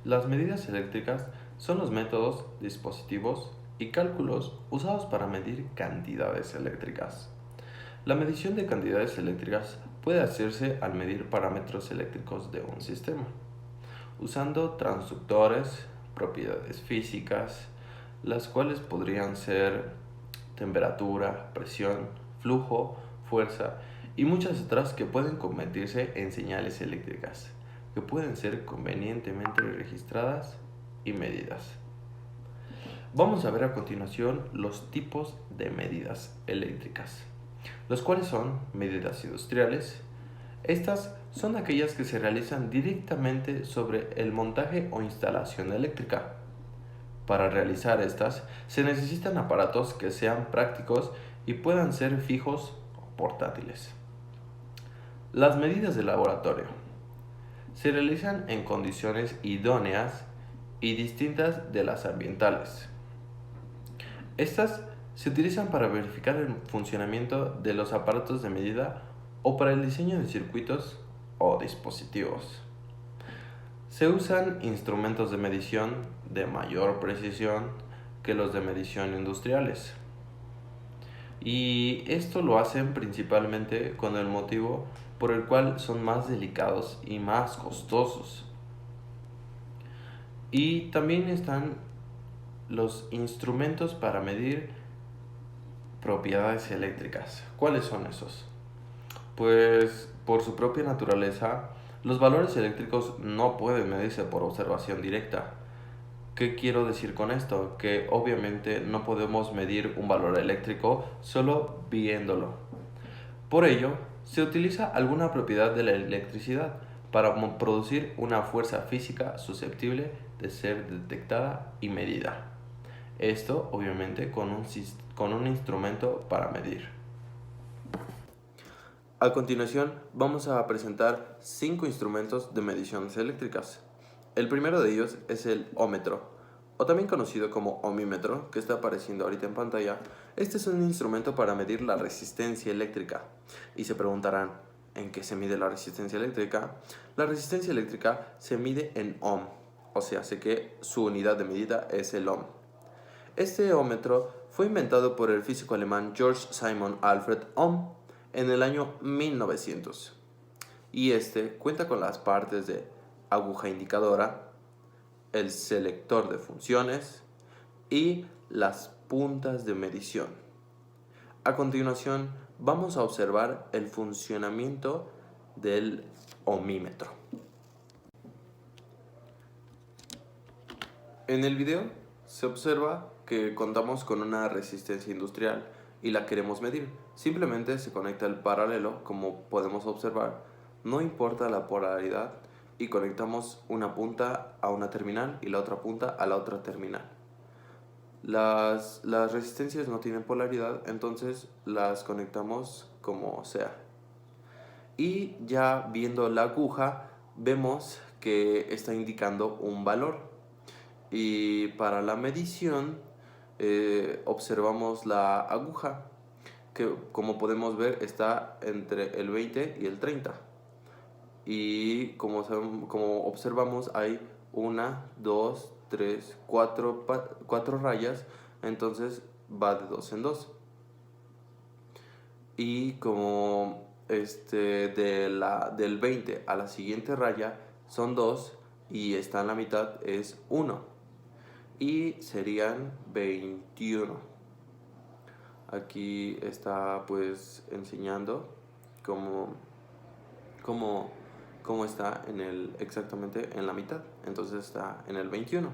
Las medidas eléctricas son los métodos, dispositivos y cálculos usados para medir cantidades eléctricas. La medición de cantidades eléctricas puede hacerse al medir parámetros eléctricos de un sistema, usando transductores, propiedades físicas, las cuales podrían ser temperatura, presión, flujo, fuerza y muchas otras que pueden convertirse en señales eléctricas, que pueden ser convenientemente registradas y medidas. Vamos a ver a continuación los tipos de medidas eléctricas, los cuales son medidas industriales. Estas son aquellas que se realizan directamente sobre el montaje o instalación eléctrica. Para realizar estas se necesitan aparatos que sean prácticos y puedan ser fijos o portátiles. Las medidas de laboratorio se realizan en condiciones idóneas y distintas de las ambientales. Estas se utilizan para verificar el funcionamiento de los aparatos de medida o para el diseño de circuitos o dispositivos. Se usan instrumentos de medición de mayor precisión que los de medición industriales. Y esto lo hacen principalmente con el motivo por el cual son más delicados y más costosos. Y también están los instrumentos para medir propiedades eléctricas. ¿Cuáles son esos? Pues por su propia naturaleza, los valores eléctricos no pueden medirse por observación directa. ¿Qué quiero decir con esto? Que obviamente no podemos medir un valor eléctrico solo viéndolo. Por ello, se utiliza alguna propiedad de la electricidad para producir una fuerza física susceptible de ser detectada y medida. Esto obviamente con un instrumento para medir. A continuación vamos a presentar 5 instrumentos de mediciones eléctricas. El primero de ellos es el ómetro, o también conocido como ohmímetro, que está apareciendo ahorita en pantalla. Este es un instrumento para medir la resistencia eléctrica. Y se preguntarán, ¿en qué se mide la resistencia eléctrica? La resistencia eléctrica se mide en ohm, o sea, sé que su unidad de medida es el ohm. Este ómetro fue inventado por el físico alemán Georg Simon Alfred Ohm en el año 1900. Y este cuenta con las partes de aguja indicadora, el selector de funciones y las puntas de medición. A continuación, vamos a observar el funcionamiento del ohmímetro. En el video se observa que contamos con una resistencia industrial y la queremos medir. Simplemente se conecta el paralelo, como podemos observar, no importa la polaridad, y conectamos una punta a una terminal y la otra punta a la otra terminal. Las resistencias no tienen polaridad, entonces las conectamos como sea. Y ya viendo la aguja, vemos que está indicando un valor. Y para la medición, observamos la aguja, que como podemos ver está entre el 20 y el 30. Y como observamos hay una, dos, tres, cuatro rayas, entonces va de dos en dos. Y como del 20 a la siguiente raya son 2 y está en la mitad es 1. Y serían 21. Aquí está pues enseñando cómo, cómo está exactamente en la mitad. Entonces está en el 21.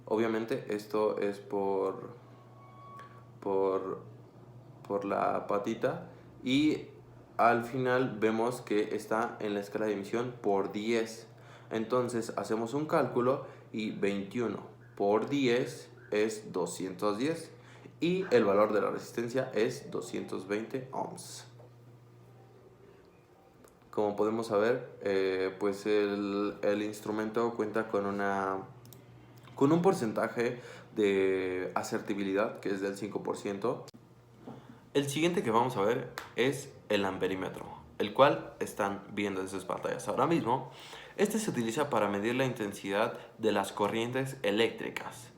Obviamente esto es por la patita, y al final vemos que está en la escala de emisión por 10. Entonces hacemos un cálculo y 21 por 10 es 210 y el valor de la resistencia es 220 ohms. Como podemos saber, pues el instrumento cuenta con un porcentaje de asertibilidad que es del 5%. El siguiente que vamos a ver es el amperímetro, el cual están viendo en sus pantallas ahora mismo. Este se utiliza para medir la intensidad de las corrientes eléctricas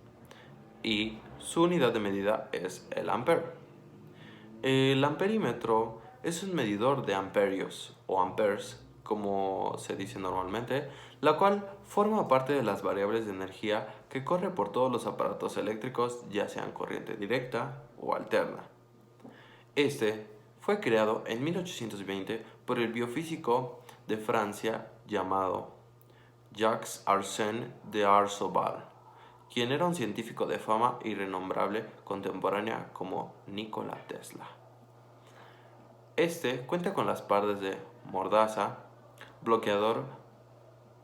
y su unidad de medida es el ampere. El amperímetro es un medidor de amperios o amperes, como se dice normalmente, la cual forma parte de las variables de energía que corre por todos los aparatos eléctricos, ya sean corriente directa o alterna. Este fue creado en 1820 por el biofísico de Francia llamado Jacques Arsène d'Arzoval, quien era un científico de fama y renombrable contemporánea como Nikola Tesla. Este cuenta con las partes de mordaza, bloqueador,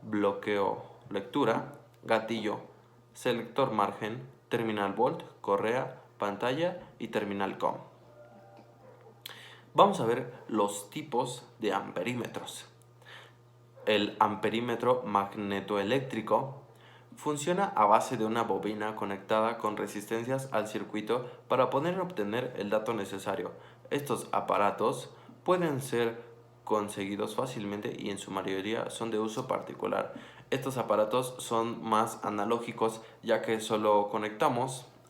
bloqueo lectura, gatillo, selector margen, terminal volt, correa, pantalla y terminal COM. Vamos a ver los tipos de amperímetros. El amperímetro magnetoeléctrico funciona a base de una bobina conectada con resistencias al circuito para poder obtener el dato necesario. Estos aparatos pueden ser conseguidos fácilmente y en su mayoría son de uso particular. Estos aparatos son más analógicos, ya que solo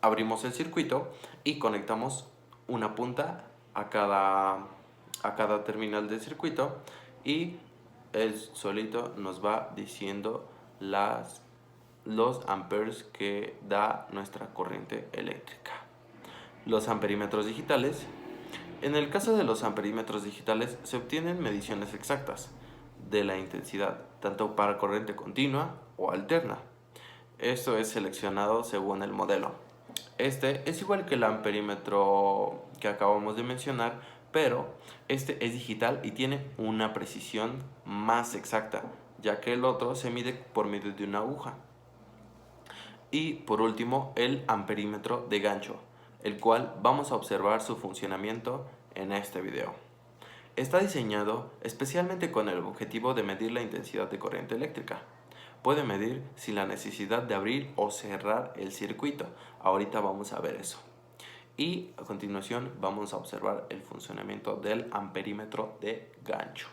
abrimos el circuito y conectamos una punta a cada terminal del circuito y él solito nos va diciendo los amperes que da nuestra corriente eléctrica. Los amperímetros digitales. En el caso de los amperímetros digitales se obtienen mediciones exactas de la intensidad, tanto para corriente continua o alterna. Esto es seleccionado según el modelo. Este es igual que el amperímetro que acabamos de mencionar, pero este es digital y tiene una precisión más exacta, ya que el otro se mide por medio de una aguja. Y por último, el amperímetro de gancho, el cual vamos a observar su funcionamiento en este video. Está diseñado especialmente con el objetivo de medir la intensidad de corriente eléctrica. Puede medir sin la necesidad de abrir o cerrar el circuito. Ahorita vamos a ver eso. Y a continuación vamos a observar el funcionamiento del amperímetro de gancho.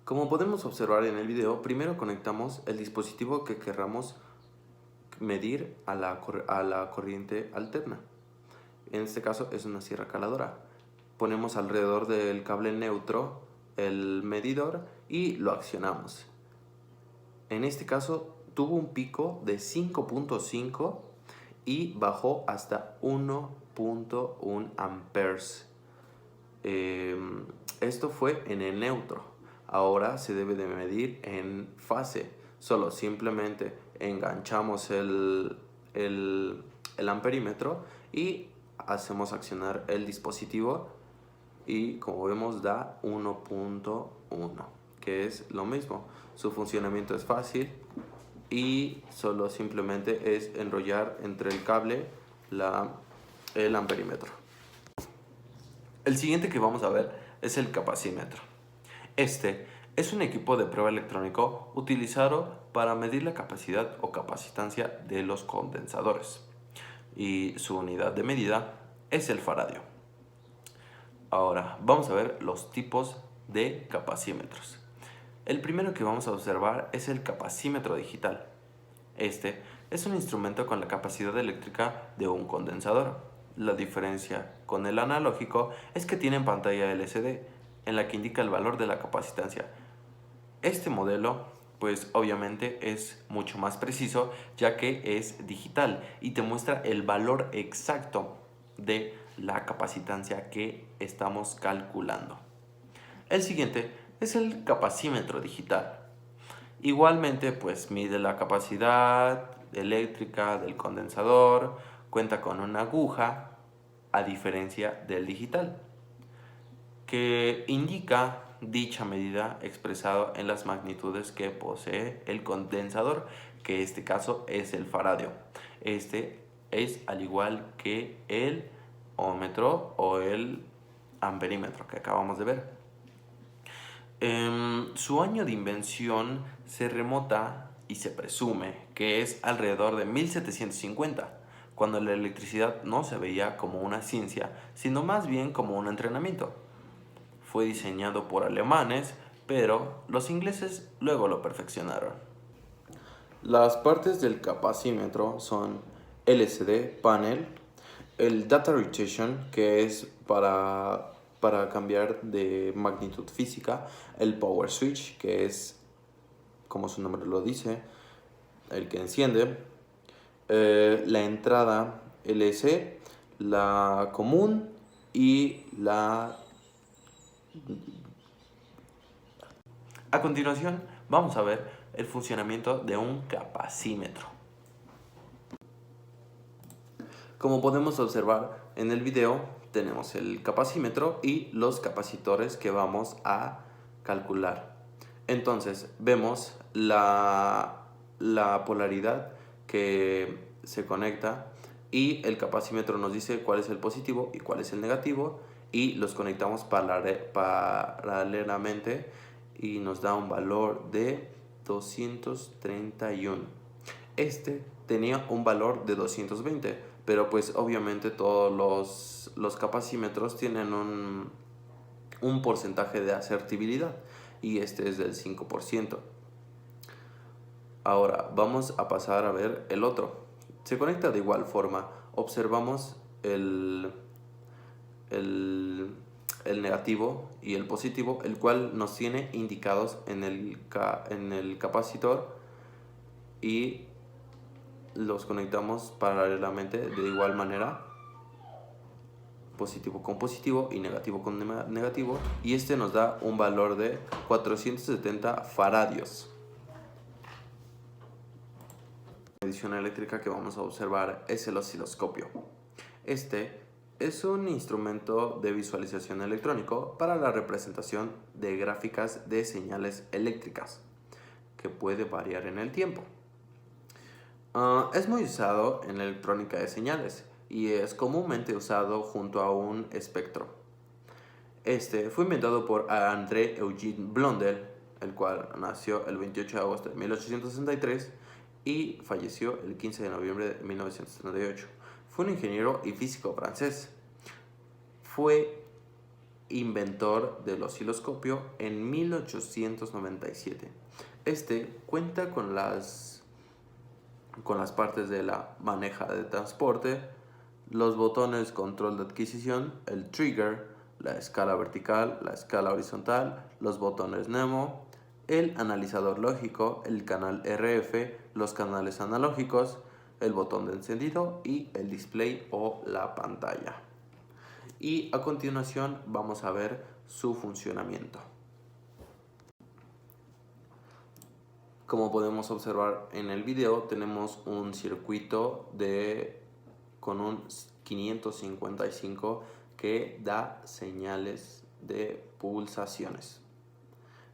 Como podemos observar en el video, primero conectamos el dispositivo que querramos medir a la corriente alterna. En este caso es una sierra caladora. Ponemos alrededor del cable neutro el medidor y lo accionamos. En este caso tuvo un pico de 5.5 y bajó hasta 1.1 amperes. Esto fue en el neutro. Ahora se debe de medir en fase. Simplemente enganchamos el amperímetro y hacemos accionar el dispositivo y como vemos da 1.1, que es lo mismo. Su funcionamiento es fácil y simplemente es enrollar entre el cable el amperímetro. El siguiente que vamos a ver es el capacímetro. Este es un equipo de prueba electrónico utilizado para medir la capacidad o capacitancia de los condensadores y su unidad de medida es el faradio. Ahora vamos a ver los tipos de capacímetros. El primero que vamos a observar es el capacímetro digital. Este es un instrumento con la capacidad eléctrica de un condensador. La diferencia con el analógico es que tiene pantalla LCD en la que indica el valor de la capacitancia. Este modelo pues obviamente es mucho más preciso ya que es digital y te muestra el valor exacto de la capacitancia que estamos calculando. El siguiente es el capacímetro digital. Igualmente pues mide la capacidad eléctrica del condensador, cuenta con una aguja a diferencia del digital, que indica dicha medida expresado en las magnitudes que posee el condensador, que en este caso es el faradio. Este es al igual que el ohmmetro o el amperímetro que acabamos de ver. Su año de invención se remota y se presume que es alrededor de 1750, cuando la electricidad no se veía como una ciencia, sino más bien como un entrenamiento. Fue diseñado por alemanes pero los ingleses luego lo perfeccionaron. Las partes del capacímetro son LCD, panel, el data rotation, que es para cambiar de magnitud física, el power switch, que es, como su nombre lo dice, el que enciende, la entrada LC, la común y la... A continuación, vamos a ver el funcionamiento de un capacímetro. Como podemos observar en el video, tenemos el capacímetro y los capacitores que vamos a calcular. Entonces, vemos la polaridad que se conecta y el capacímetro nos dice cuál es el positivo y cuál es el negativo y los conectamos paralelamente y nos da un valor de 231. Este tenía un valor de 220, pero pues obviamente todos los capacímetros tienen un porcentaje de asertibilidad y este es del 5%. Ahora vamos a pasar a ver el otro. Se conecta de igual forma. Observamos el negativo y el positivo, el cual nos tiene indicados en el capacitor y los conectamos paralelamente de igual manera, positivo con positivo y negativo con negativo, y este nos da un valor de 470 faradios. La medición eléctrica que vamos a observar es el osciloscopio. Este es un instrumento de visualización electrónico para la representación de gráficas de señales eléctricas, que puede variar en el tiempo. Es muy usado en la electrónica de señales y es comúnmente usado junto a un espectro. Este fue inventado por André Eugene Blondel, el cual nació el 28 de agosto de 1863 y falleció el 15 de noviembre de 1938. Fue un ingeniero y físico francés. Fue inventor del osciloscopio en 1897. Este cuenta con las partes de la maneja de transporte, los botones control de adquisición, el trigger, la escala vertical, la escala horizontal, los botones Nemo, el analizador lógico, el canal RF, los canales analógicos, el botón de encendido y el display o la pantalla. Y a continuación vamos a ver su funcionamiento. Como podemos observar en el video, tenemos un circuito con un 555 que da señales de pulsaciones,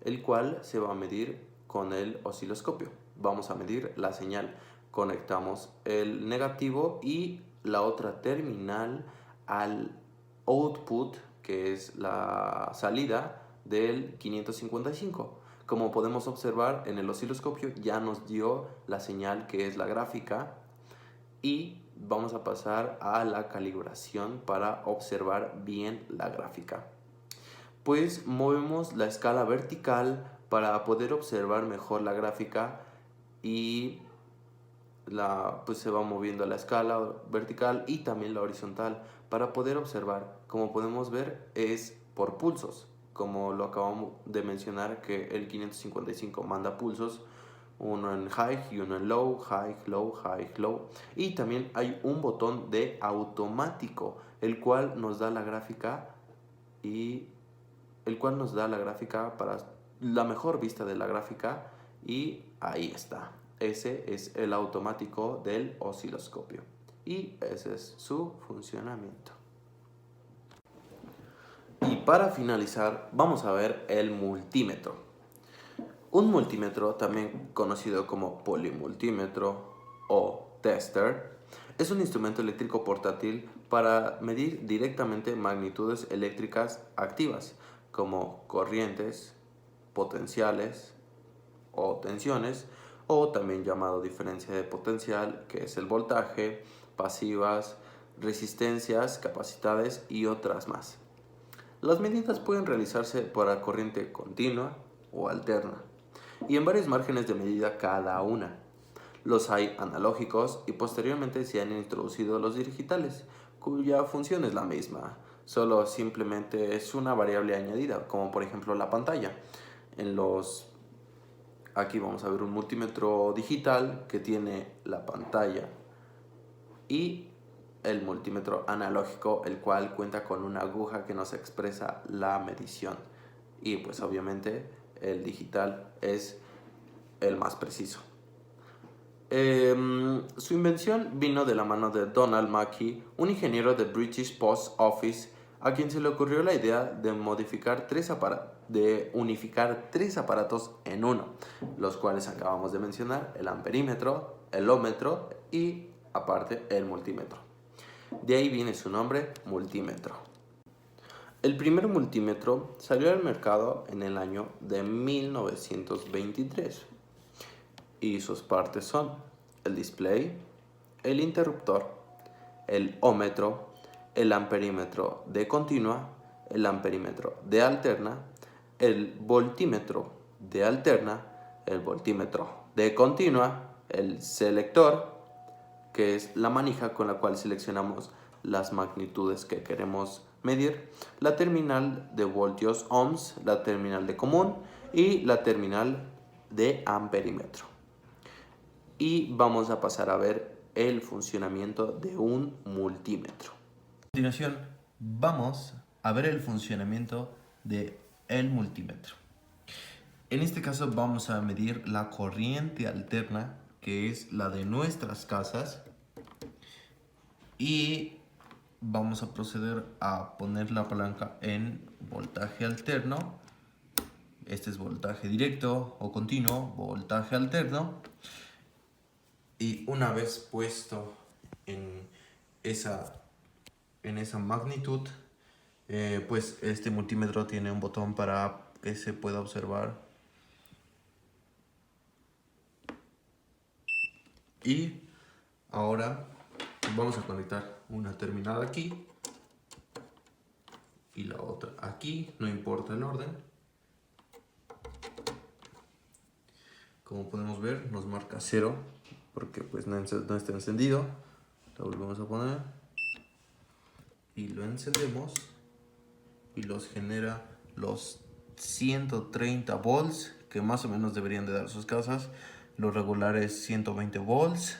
el cual se va a medir con el osciloscopio. Vamos a medir la señal. Conectamos el negativo y la otra terminal al output, que es la salida del 555. Como podemos observar en el osciloscopio ya nos dio la señal que es la gráfica y vamos a pasar a la calibración para observar bien la gráfica. Pues movemos la escala vertical para poder observar mejor la gráfica y pues se va moviendo la escala vertical y también la horizontal para poder observar. Como podemos ver, es por pulsos, como lo acabamos de mencionar, que el 555 manda pulsos, uno en high y uno en low, high, low, high, low. Y también hay un botón de automático, el cual nos da la gráfica para la mejor vista de la gráfica, y ahí está. Ese es el automático del osciloscopio y ese es su funcionamiento. Y para finalizar vamos a ver el multímetro. Un multímetro, también conocido como polimultímetro o tester, es un instrumento eléctrico portátil para medir directamente magnitudes eléctricas activas como corrientes, potenciales o tensiones, o también llamado diferencia de potencial, que es el voltaje, pasivas, resistencias, capacidades y otras más. Las medidas pueden realizarse para corriente continua, o alterna, y en varios márgenes de medida cada una. Los hay analógicos y posteriormente se han introducido los digitales, cuya función es la misma, solo simplemente es una variable añadida, como por ejemplo la pantalla. Aquí vamos a ver un multímetro digital que tiene la pantalla y el multímetro analógico, el cual cuenta con una aguja que nos expresa la medición. Y pues obviamente el digital es el más preciso. Su invención vino de la mano de Donald Mackay, un ingeniero de British Post Office, a quien se le ocurrió la idea de unificar tres aparatos en uno, los cuales acabamos de mencionar: el amperímetro, el ómetro y aparte el multímetro. De ahí viene su nombre, multímetro. El primer multímetro salió al mercado en el año de 1923 y sus partes son el display, el interruptor, el ómetro, el amperímetro de continua, el amperímetro de alterna, el voltímetro de alterna, el voltímetro de continua, el selector, que es la manija con la cual seleccionamos las magnitudes que queremos medir, la terminal de voltios ohms, la terminal de común y la terminal de amperímetro. Y vamos a pasar a ver el funcionamiento de un multímetro. A continuación, vamos a ver el funcionamiento del multímetro. En este caso vamos a medir la corriente alterna, que es la de nuestras casas, y vamos a proceder a poner la palanca en voltaje alterno. Este es voltaje directo o continuo, voltaje alterno. Y una vez puesto en esa magnitud, pues este multímetro tiene un botón para que se pueda observar. Y ahora vamos a conectar una terminal aquí y la otra aquí, no importa el orden. Como podemos ver, nos marca 0 porque pues no está encendido. Lo volvemos a poner y lo encendemos y los genera los 130 volts que más o menos deberían de dar sus casas. Los regulares 120 volts.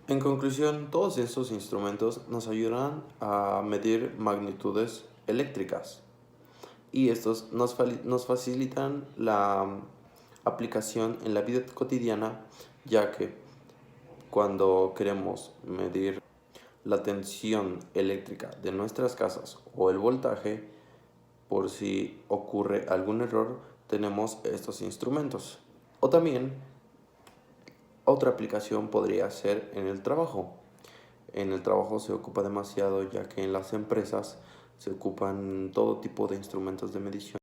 En conclusión, todos estos instrumentos nos ayudan a medir magnitudes eléctricas y estos nos facilitan la aplicación en la vida cotidiana, ya que cuando queremos medir la tensión eléctrica de nuestras casas o el voltaje, por si ocurre algún error, tenemos estos instrumentos. O también otra aplicación podría ser en el trabajo. En el trabajo se ocupa demasiado, ya que en las empresas se ocupan todo tipo de instrumentos de medición.